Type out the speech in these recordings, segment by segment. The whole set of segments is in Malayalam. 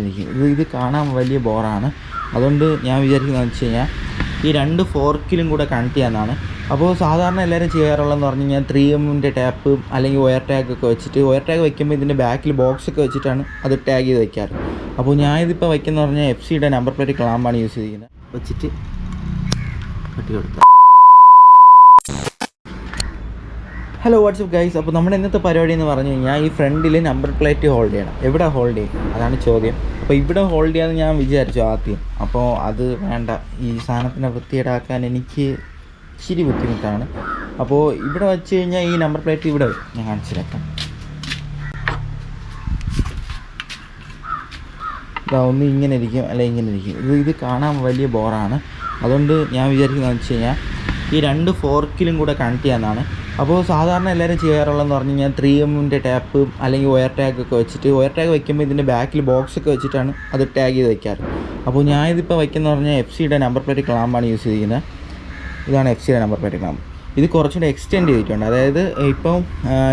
ഇരിക്കും. ഇത് കാണാൻ വലിയ ബോറാണ്. അതുകൊണ്ട് ഞാൻ വിചാരിക്കുന്നതെന്ന് വെച്ച് കഴിഞ്ഞാൽ ഈ 2 ഫോർക്കിലും കൂടെ കണക്ട് ചെയ്യാമെന്നാണ്. അപ്പോൾ സാധാരണ എല്ലാവരും ചെയ്യാറുള്ളതെന്ന് പറഞ്ഞു കഴിഞ്ഞാൽ 3M ടാപ്പ് അല്ലെങ്കിൽ ഒയർ ടാഗൊക്കെ വെച്ചിട്ട്, ഒയർ ടാഗ് വയ്ക്കുമ്പോൾ ഇതിൻ്റെ ബാക്കിൽ ബോക്സൊക്കെ വെച്ചിട്ടാണ് അത് ടാഗ് ചെയ്ത് വയ്ക്കാറ്. അപ്പോൾ ഞാനിതിപ്പോൾ വയ്ക്കുന്ന പറഞ്ഞാൽ FCയുടെ നമ്പർ പ്ലേറ്റ് ക്ലാമ്പാണ് യൂസ് ചെയ്തിരിക്കുന്നത്. വെച്ചിട്ട് കട്ടി കൊടുക്കുക. Hello WhatsApp guys. അപ്പോൾ നമ്മുടെ ഇന്നത്തെ പരിപാടി എന്ന് പറഞ്ഞു കഴിഞ്ഞാൽ ഈ ഫ്രണ്ടിൽ നമ്പർ പ്ലേറ്റ് ഹോൾഡ് ചെയ്യണം. എവിടെ ഹോൾഡ് ചെയ്യും അതാണ് ചോദ്യം. അപ്പോൾ ഇവിടെ ഹോൾഡ് ചെയ്യാമെന്ന് ഞാൻ വിചാരിച്ചു ആദ്യം. അപ്പോൾ അത് വേണ്ട, ഈ സാധനത്തിനെ വൃത്തിയേടാക്കാൻ എനിക്ക് ഇച്ചിരി ബുദ്ധിമുട്ടാണ്. അപ്പോൾ ഇവിടെ വെച്ച് കഴിഞ്ഞാൽ ഈ നമ്പർ പ്ലേറ്റ് ഇവിടെ ഞാൻ കാണിച്ചിരിക്കാം. ഒന്ന് ഇങ്ങനെ ഇരിക്കും, അല്ല ഇങ്ങനെ ഇരിക്കും. ഇത് കാണാൻ വലിയ ബോറാണ്. അതുകൊണ്ട് ഞാൻ വിചാരിക്കുന്നതെന്ന് വെച്ച് കഴിഞ്ഞാൽ ഈ 2 ഫോർക്കിലും കൂടെ കണക്ട് ചെയ്യാമെന്നാണ്. അപ്പോൾ സാധാരണ എല്ലാവരും ചെയ്യാറുള്ളതെന്ന് പറഞ്ഞു കഴിഞ്ഞാൽ 3M ടാപ്പ് അല്ലെങ്കിൽ ഒയർ ടാഗൊക്കെ വെച്ചിട്ട്, ഒയർ ടാഗ് വയ്ക്കുമ്പോൾ ഇതിൻ്റെ ബാക്കിൽ ബോക്സൊക്കെ വെച്ചിട്ടാണ് അത് ടാഗ് ചെയ്ത് വയ്ക്കാറ്. അപ്പോൾ ഞാനിതിപ്പോൾ വയ്ക്കുന്ന പറഞ്ഞാൽ FCയുടെ നമ്പർ പ്ലേറ്റ് ക്ലാമ്പാണ് യൂസ് ചെയ്തിരിക്കുന്നത്. ഇതാണ് FCയുടെ നമ്പർ പ്ലേറ്റ് ക്ലാമ്പ്. ഇത് കുറച്ചുകൂടെ എക്സ്റ്റെൻഡ് ചെയ്തിട്ടുണ്ട്. അതായത് ഇപ്പം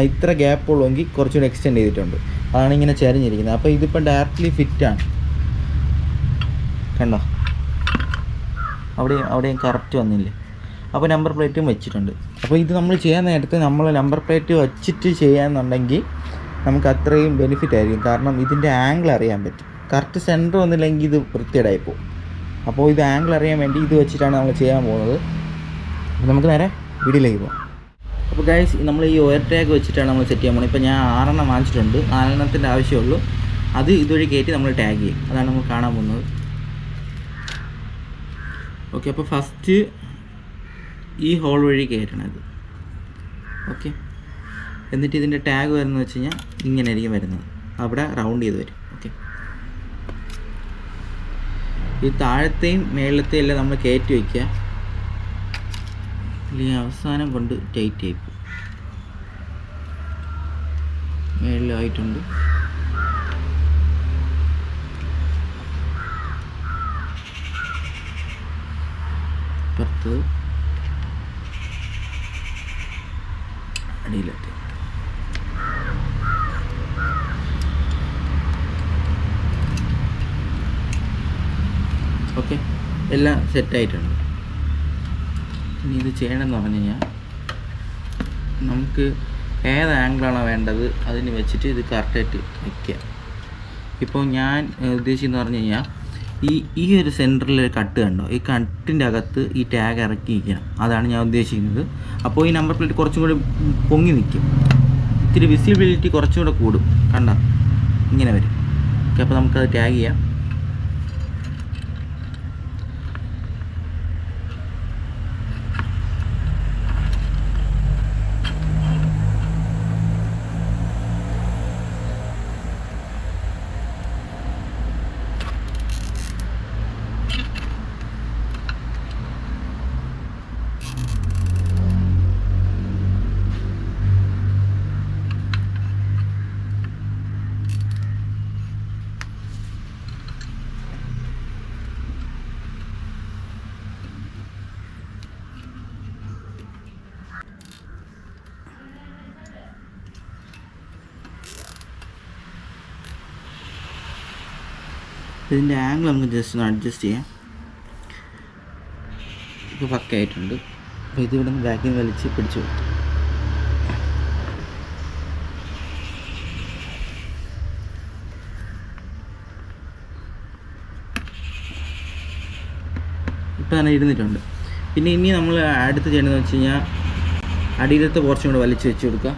ഇത്ര ഗ്യാപ്പ് ഉള്ളെങ്കിൽ കുറച്ചുകൂടെ എക്സ്റ്റെൻഡ് ചെയ്തിട്ടുണ്ട്. അതാണ് ഇങ്ങനെ ചരിഞ്ഞിരിക്കുന്നത്. അപ്പോൾ ഇതിപ്പോൾ ഡയറക്റ്റ്ലി ഫിറ്റാണ്. കണ്ടോ, അവിടെയും കറക്റ്റ് വന്നില്ലേ. അപ്പോൾ നമ്പർ പ്ലേറ്റും വെച്ചിട്ടുണ്ട്. അപ്പോൾ ഇത് നമ്മൾ ചെയ്യാൻ നേരത്ത് നമ്മൾ നമ്പർ പ്ലേറ്റ് വെച്ചിട്ട് ചെയ്യാമെന്നുണ്ടെങ്കിൽ നമുക്ക് അത്രയും ബെനിഫിറ്റ് ആയിരിക്കും. കാരണം ഇതിൻ്റെ ആംഗിൾ അറിയാൻ പറ്റും. കറക്റ്റ് സെൻറ്റർ വന്നില്ലെങ്കിൽ ഇത് വൃത്തികേടായി പോകും. അപ്പോൾ ഇത് ആംഗിൾ അറിയാൻ വേണ്ടി ഇത് വെച്ചിട്ടാണ് നമ്മൾ ചെയ്യാൻ പോകുന്നത്. അപ്പോൾ നമുക്ക് നേരെ വീഡിയോയിലേക്ക് പോകാം. അപ്പോൾ ഗൈസ്, നമ്മൾ ഈ ഒയർ ടാഗ് വെച്ചിട്ടാണ് നമ്മൾ സെറ്റ് ചെയ്യാൻ പോകുന്നത്. ഇപ്പോൾ ഞാൻ 6 വാങ്ങിച്ചിട്ടുണ്ട്. 4 ആവശ്യമുള്ളൂ. അത് ഇതുവഴി കയറ്റി നമ്മൾ ടാഗ് ചെയ്യും. അതാണ് നമ്മൾ കാണാൻ പോകുന്നത്. ഓക്കെ, അപ്പോൾ ഫസ്റ്റ് ഈ ഹോൾ വഴി കയറ്റണം ഇത്. ഓക്കെ, എന്നിട്ട് ഇതിൻ്റെ ടാഗ് വരുന്നത് വെച്ച് കഴിഞ്ഞാൽ ഇങ്ങനെ ആയിരിക്കും വരുന്നത്. അവിടെ റൗണ്ട് ചെയ്ത് വരും. ഓക്കെ, ഈ താഴത്തെയും മേളത്തെയും എല്ലാം നമ്മൾ കയറ്റി വയ്ക്കുക. അല്ലെങ്കിൽ അവസാനം കൊണ്ട് ടൈറ്റ് ആയിപ്പോൾ മേളിലായിട്ടുണ്ട്. പുറത്ത് അടിയിലെത്തി. ഓക്കെ, എല്ലാം സെറ്റായിട്ടുണ്ട്. ഇനി ഇത് ചെയ്യണമെന്ന് പറഞ്ഞു കഴിഞ്ഞാൽ നമുക്ക് ഏത് ആംഗിളാണോ വേണ്ടത് അതിന് വെച്ചിട്ട് ഇത് കറക്റ്റായിട്ട് വയ്ക്കുക. ഇപ്പോൾ ഞാൻ ഉദ്ദേശിച്ചെന്ന് പറഞ്ഞു കഴിഞ്ഞാൽ ഈ ഒരു സെൻറ്ററിൽ ഒരു കട്ട് കണ്ടോ, ഈ കട്ടിൻ്റെ അകത്ത് ഈ ടാഗ് ഇറക്കി വയ്ക്കണം. അതാണ് ഞാൻ ഉദ്ദേശിക്കുന്നത്. അപ്പോൾ ഈ നമ്പർ പ്ലേറ്റ് കുറച്ചും കൂടി പൊങ്ങി നിൽക്കും. ഇത്തിരി വിസിബിലിറ്റി കുറച്ചും കൂടെ കൂടും. കണ്ടോ, ഇങ്ങനെ വരും. ഓക്കെ, അപ്പോൾ നമുക്കത് ടാഗ് ചെയ്യാം. ഇതിൻ്റെ ആംഗിൾ നമുക്ക് ജസ്റ്റ് ഒന്ന് അഡ്ജസ്റ്റ് ചെയ്യാം. ഇപ്പോൾ പക്കയായിട്ടുണ്ട്. അപ്പോൾ ഇത് ഇവിടെ നിന്ന് ബാക്കിൽ നിന്ന് വലിച്ച് പിടിച്ചു കൊടുത്തു. ഇപ്പോൾ തന്നെ ഇരുന്നിട്ടുണ്ട്. പിന്നെ ഇനി നമ്മൾ അടുത്ത് ചെയ്യേണ്ടതെന്ന് വെച്ച് കഴിഞ്ഞാൽ അടിയിലത്തെ പോർഷൻ കൂടെ വലിച്ച് വെച്ച് കൊടുക്കുക.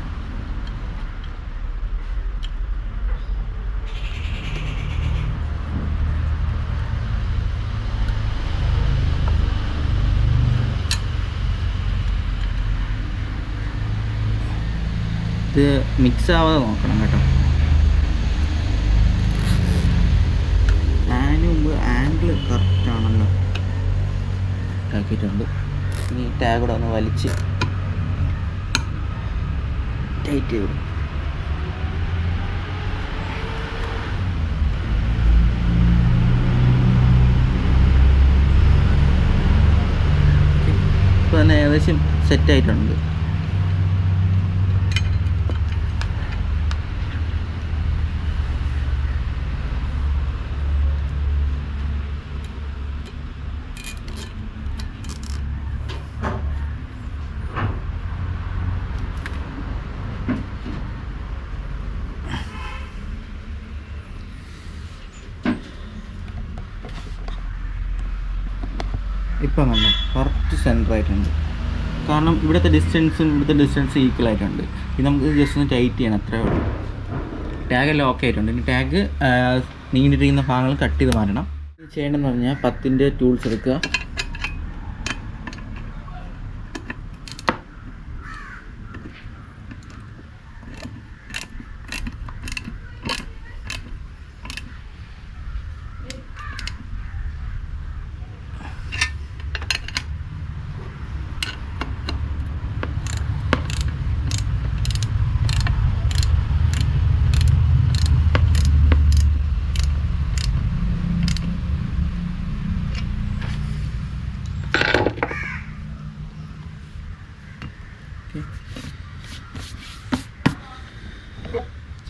ഇത് മിക്സ് ആവാതെ നോക്കണം കേട്ടോ. അതിന് മുമ്പ് ആംഗിൾ കറക്റ്റാണല്ലോ ആക്കിയിട്ടുണ്ട്. ഇനി ടാഗ് കൂടെ ഒന്ന് വലിച്ച് ടൈറ്റ് ചെയ്തു. ഇപ്പോൾ തന്നെ ഏകദേശം സെറ്റായിട്ടുണ്ട്. ഇപ്പം കണ്ടോ കറക്റ്റ് സെൻറ്ററായിട്ടുണ്ട്. കാരണം ഇവിടുത്തെ ഡിസ്റ്റൻസ് ഈക്വൽ ആയിട്ടുണ്ട്. ഇത് നമുക്ക് ജസ്റ്റ് ഒന്ന് ടൈറ്റ് ചെയ്യണം, അത്രേ ഉള്ളൂ. ടാഗെല്ലാം ഓക്കെ ആയിട്ടുണ്ട്. ഇനി ടാഗ് നീണ്ടിരിക്കുന്ന ഭാഗങ്ങൾ കട്ട് ചെയ്ത് മാറ്റണം. ഇത് ചെയ്യണമെന്ന് പറഞ്ഞാൽ 10ൻ്റെ ടൂൾസ് എടുക്കുക.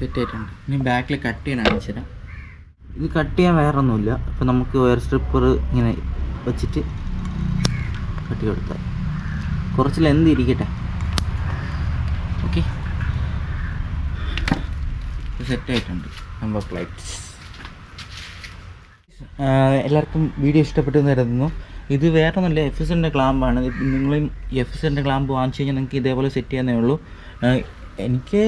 സെറ്റ് ആയിട്ടുണ്ട്. ഇനി ബാക്കിൽ കട്ട് ചെയ്യാൻ കാണിച്ചു തരാം. ഇത് കട്ട് ചെയ്യാൻ വേറെ ഒന്നുമില്ല. അപ്പോൾ നമുക്ക് വയർ സ്ട്രിപ്പർ ഇങ്ങനെ വെച്ചിട്ട് കട്ട് കൊടുത്താൽ കുറച്ച് ലെന്ത് ഇരിക്കട്ടെ. ഓക്കെ, സെറ്റ് ആയിട്ടുണ്ട് നമ്പർ പ്ലേറ്റ്സ്. എല്ലാവർക്കും വീഡിയോ ഇഷ്ടപ്പെട്ടു എന്ന് കരുതുന്നു. ഇത് വേറെ ഒന്നുമില്ല, FSRൻ്റെ ക്ലാമ്പാണ്. നിങ്ങളും FSRൻ്റെ ക്ലാമ്പ് വാങ്ങിച്ചു കഴിഞ്ഞാൽ നിങ്ങൾക്ക് ഇതേപോലെ സെറ്റ് ചെയ്യാനേ ഉള്ളൂ. എനിക്ക്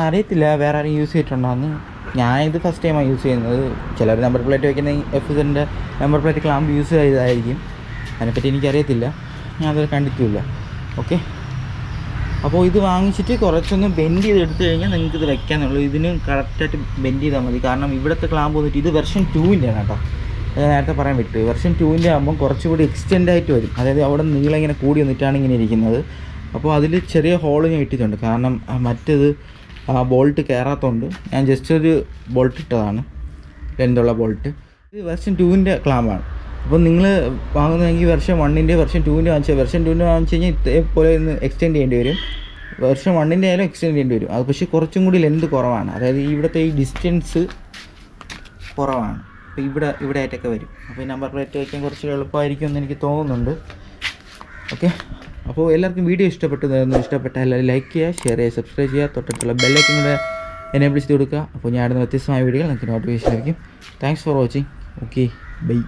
അറിയത്തില്ല വേറെ ആരും യൂസ് ചെയ്തിട്ടുണ്ടോയെന്ന്. ഞാനിത് ഫസ്റ്റ് ടൈമാണ് യൂസ് ചെയ്യുന്നത്. ചിലർ നമ്പർ പ്ലേറ്റ് വയ്ക്കുന്ന FSRൻ്റെ നമ്പർ പ്ലേറ്റ് ക്ലാമ്പ് യൂസ് ചെയ്തതായിരിക്കും. അതിനെപ്പറ്റി എനിക്കറിയത്തില്ല, ഞാനത് കണ്ടിട്ടില്ല. ഓക്കെ, അപ്പോൾ ഇത് വാങ്ങിച്ചിട്ട് കുറച്ചൊന്ന് ബെൻഡ് ചെയ്തെടുത്ത് കഴിഞ്ഞാൽ നിങ്ങൾക്ക് ഇത് വെക്കാനുള്ളൂ. ഇതിന് കറക്റ്റായിട്ട് ബെൻഡ് ചെയ്താൽ മതി. കാരണം ഇവിടുത്തെ ക്ലാമ്പ് വന്നിട്ട് ഇത് വെർഷൻ 2ൻ്റെ ആണ് കേട്ടോ. നേരത്തെ പറയാൻ വിട്ടു. വെർഷൻ 2ൻ്റെ ആകുമ്പം കുറച്ചുകൂടി എക്സ്റ്റെൻഡ് ആയിട്ട് വരും. അതായത് അവിടെ നീളം ഇങ്ങനെ കൂടി വന്നിട്ടാണ് ഇങ്ങനെ ഇരിക്കുന്നത്. അപ്പോൾ അതിൽ ചെറിയ ഹോൾ ഞാൻ ഇട്ടിട്ടുണ്ട്. കാരണം മറ്റേത് ബോൾട്ട് കയറാത്തതുകൊണ്ട് ഞാൻ ജസ്റ്റ് ഒരു ബോൾട്ട് ഇട്ടതാണ്, ലെന്തുള്ള ബോൾട്ട്. ഇത് വെർഷൻ 2ൻ്റെ ക്ലാമ്പാണ്. അപ്പോൾ നിങ്ങൾ വാങ്ങുന്നതെങ്കിൽ വെർഷൻ 1ൻ്റെ വെർഷൻ 2ൻ്റെ വാങ്ങിച്ചാൽ വെർഷൻ 2ൻ്റെ വാങ്ങിച്ച് കഴിഞ്ഞാൽ ഇതേപോലെ ഒന്ന് എക്സ്റ്റെൻഡ് ചെയ്യേണ്ടി വരും. വെർഷൻ 1ൻ്റെ ആയാലും എക്സ്റ്റെൻഡ് ചെയ്യേണ്ടി വരും. അത് പക്ഷേ കുറച്ചും കൂടി ലെന്ത് കുറവാണ്. അതായത് ഇവിടുത്തെ ഈ ഡിസ്റ്റൻസ് കുറവാണ്. അപ്പോൾ ഇവിടെ ആയിട്ടൊക്കെ വരും. അപ്പോൾ ഈ നമ്പർ പ്ലേറ്റ് വയ്ക്കാൻ കുറച്ച് എളുപ്പമായിരിക്കും എന്ന് എനിക്ക് തോന്നുന്നുണ്ട്. ഓക്കെ, അപ്പോൾ എല്ലാവർക്കും വീഡിയോ ഇഷ്ടപ്പെട്ടാൽ എല്ലാവരും ലൈക്ക് ചെയ്യുക, ഷെയർ ചെയ്യുക, സബ്സ്ക്രൈബ് ചെയ്യുക. തൊട്ടടുത്തുള്ള ബെല്ലൈക്കൻ കൂടെ എനേബിൾ ചെയ്ത് കൊടുക്കുക. അപ്പോൾ ഞാൻ ഇടുന്ന വ്യത്യസ്തമായ വീഡിയോകൾ നിങ്ങൾക്ക് നോട്ടിഫിക്കേഷൻ ലഭിക്കും. Thanks for watching. Okay, by.